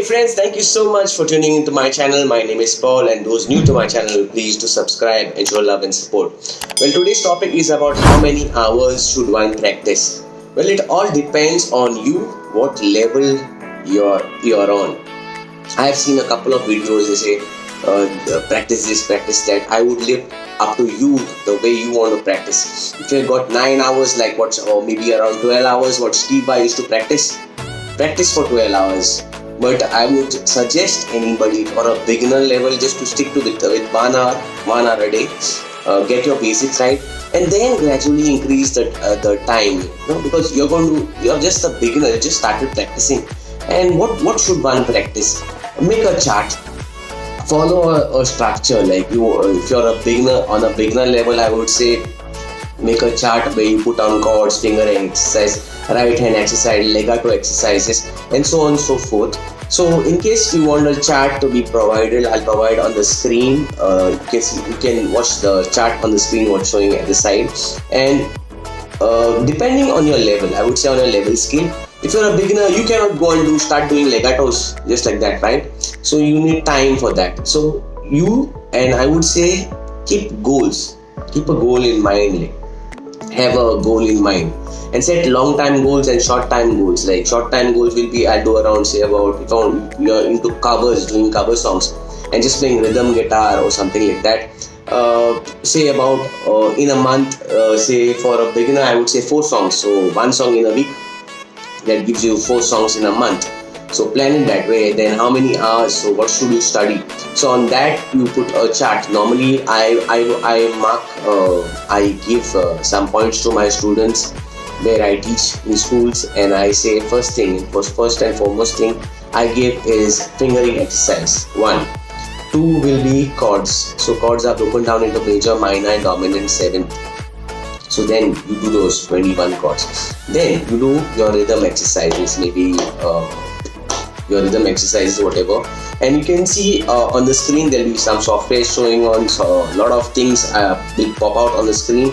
friends, thank you so much for tuning into my channel. My name is Paul, and those new to my channel, please do subscribe and show love and support. Well, today's topic is about how many hours should one practice. Well, it all depends on you, what level you're on. I have seen a couple of videos. They say practice this, practice that. I would leave up to you the way you want to practice. If you've got 9 hours, like or maybe around 12 hours, what Steve Vai used to practice for 12 hours. But I would suggest anybody for a beginner level just to stick to with 1 hour a day. Get your basics right, and then gradually increase the time. Because you're just a beginner. You just started practicing. And what should one practice? Make a chart. Follow a structure. Like if you're a beginner on a beginner level, I would say make a chart where you put on chords, fingering exercise, right hand exercise, legato exercises, and so on and so forth. So in case you want a chart to be provided, I'll provide on the screen. You can watch the chart on the screen what's showing at the side. And depending on your level, I would say on a level scale, if you're a beginner, you cannot go and start doing legatos just like that, right? So you need time for that. So I would say keep goals. Keep a goal in mind. Have a goal in mind and set long time goals and short time goals. Like short time goals will be, I'll do around say about, if you're into covers, doing cover songs and just playing rhythm guitar or something like that, say about in a month, say for a beginner I would say 4 songs. So 1 song in a week, that gives you 4 songs in a month. So plan it that way. Then how many hours? So what should you study? So on that you put a chart. Normally I give some points to my students where I teach in schools, and I say first and foremost thing I give is fingering exercise. 1. 2 will be chords. So chords are broken down into major, minor, and dominant 7. So then you do those 21 chords. Then you do your rhythm exercises, maybe your rhythm exercises, whatever. And you can see on the screen there will be some software showing on, so a lot of things will pop out on the screen.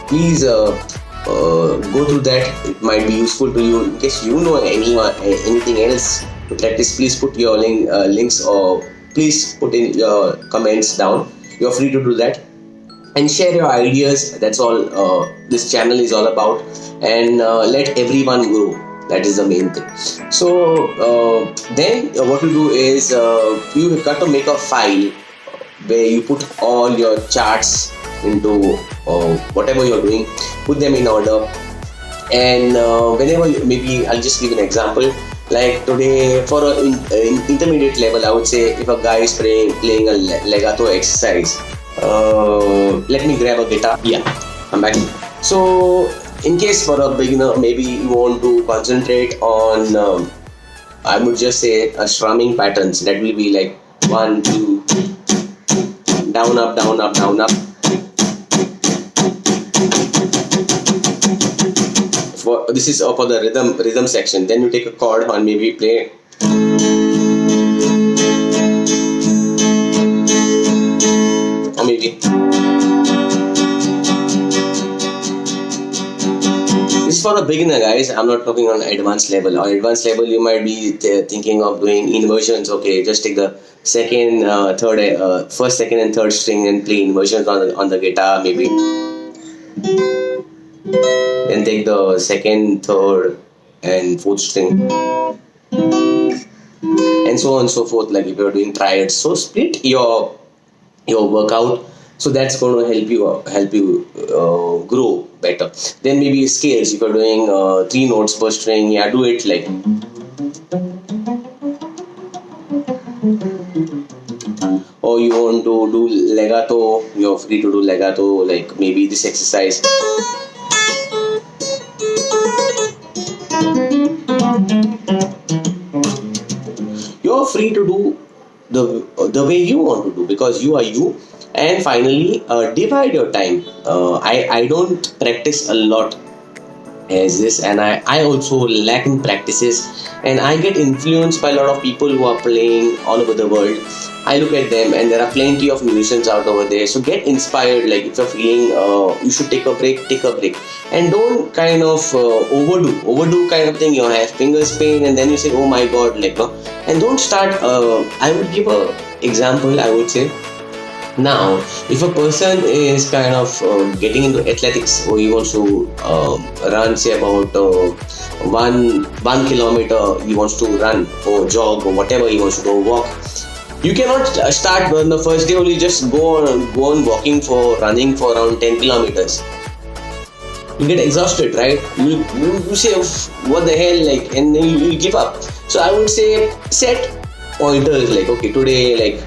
Please go through that. It might be useful to you. In case you know anything else to practice, please put your links, or please put in your comments down. You're free to do that. And share your ideas. That's all this channel is all about. And let everyone grow. That is the main thing. So then what you do is you got to make a file where you put all your charts into whatever you're doing. Put them in order. And whenever maybe I'll just give an example. Like today, for an intermediate level, I would say if a guy is playing a legato exercise. Let me grab a guitar. Yeah, I'm back. So in case for a beginner, maybe you want to concentrate on I would just say strumming patterns. That will be like 1, 2, down, up, down, up, down, up. This is for the rhythm section. Then you take a chord and maybe play. Or maybe this is for a beginner, guys. I'm not talking on advanced level. On advanced level, you might be thinking of doing inversions. Okay, just take the first, second, and third string and play inversions on the guitar, maybe. Then take the second, third, and fourth string, and so on and so forth. Like if you're doing triads, so split your workout. So that's going to help you grow better. Then maybe scales. If you're doing 3 notes per string, yeah, do it like. Or you want to do legato, you're free to do legato, like maybe this exercise. You're free to do the way you want to do, because you are you. And finally, divide your time. I don't practice a lot as this, and I also lack in practices, and I get influenced by a lot of people who are playing all over the world. I look at them, and there are plenty of musicians out over there. So get inspired. Like if you're feeling you should take a break, and don't kind of overdo kind of thing. You have fingers pain, and then you say, oh my god, like no, and don't start. I would give a example. I would say, now, if a person is kind of getting into athletics, or he wants to run, say about one kilometer, he wants to run or jog or whatever he wants to go walk. You cannot start on the first day only. Just go on walking for running for around 10 kilometers. You get exhausted, right? You say, what the hell, like, and then you give up. So I would say set pointers like, okay, today, like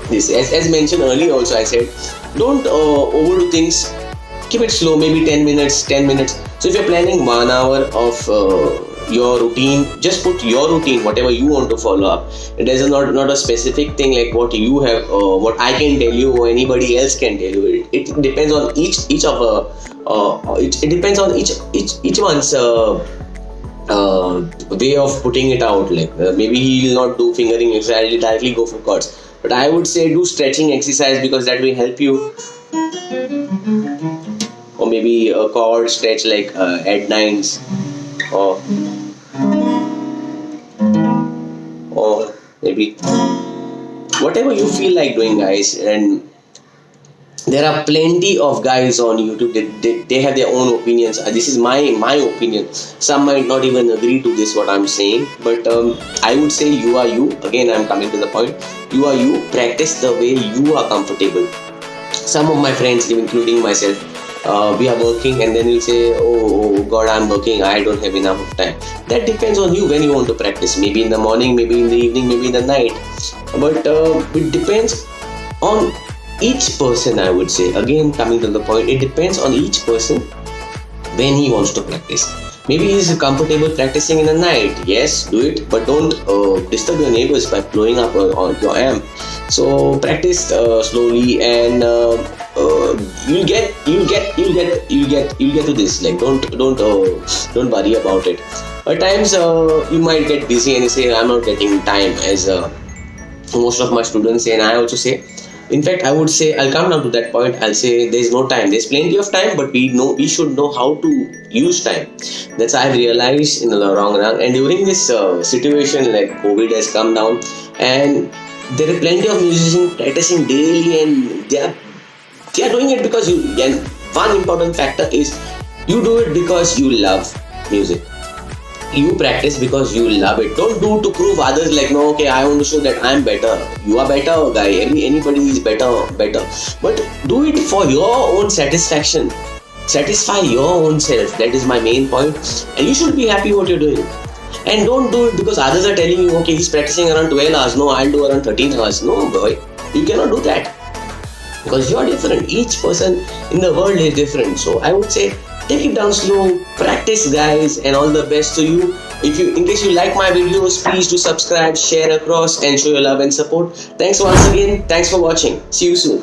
this, as mentioned earlier also, I said don't overdo things. Keep it slow, maybe 10 minutes. So if you're planning 1 hour of your routine, just put your routine, whatever you want to follow up. It is not a specific thing like what you have, what I can tell you or anybody else can tell you. It depends on each of it depends on each one's way of putting it out. Like maybe he will not do fingering exercise, he'll directly go for chords. But I would say do stretching exercise, because that will help you. Or maybe a chord stretch like head nines, or maybe whatever you feel like doing, guys. And there are plenty of guys on YouTube that they have their own opinions. This is my opinion. Some might not even agree to this what I'm saying, but I would say you are you. Again, I'm coming to the point. You are you. Practice the way you are comfortable. Some of my friends, including myself, we are working, and then you'll say, oh god, I'm working, I don't have enough of time. That depends on you when you want to practice. Maybe in the morning, maybe in the evening, maybe in the night. But it depends on each person, I would say. Again, coming to the point, it depends on each person when he wants to practice. Maybe he's comfortable practicing in the night. Yes, do it, but don't disturb your neighbors by blowing up on your amp. So practice slowly, and you'll get to this. Like don't worry about it. At times you might get busy and you say, I'm not getting time, as most of my students say, and I also say. In fact, I would say, I'll come down to that point. I'll say there's no time. There's plenty of time, but we should know how to use time. That's I've realized in the long run. And during this situation, like COVID has come down, and there are plenty of musicians practicing daily, and they are doing it because you. And one important factor is you do it because you love music. You practice because you love it. Don't do to prove others, like, no, okay, I want to show that I'm better. You are better, guy. Anybody is better. But do it for your own satisfaction. Satisfy your own self. That is my main point. And you should be happy what you're doing. And don't do it because others are telling you, okay, he's practicing around 12 hours. No, I'll do around 13 hours. No, boy. You cannot do that. Because you are different. Each person in the world is different. So I would say, take it down slow, practice, guys, and all the best to you. In case you like my videos, please do subscribe, share across, and show your love and support. Thanks once again. Thanks for watching. See you soon.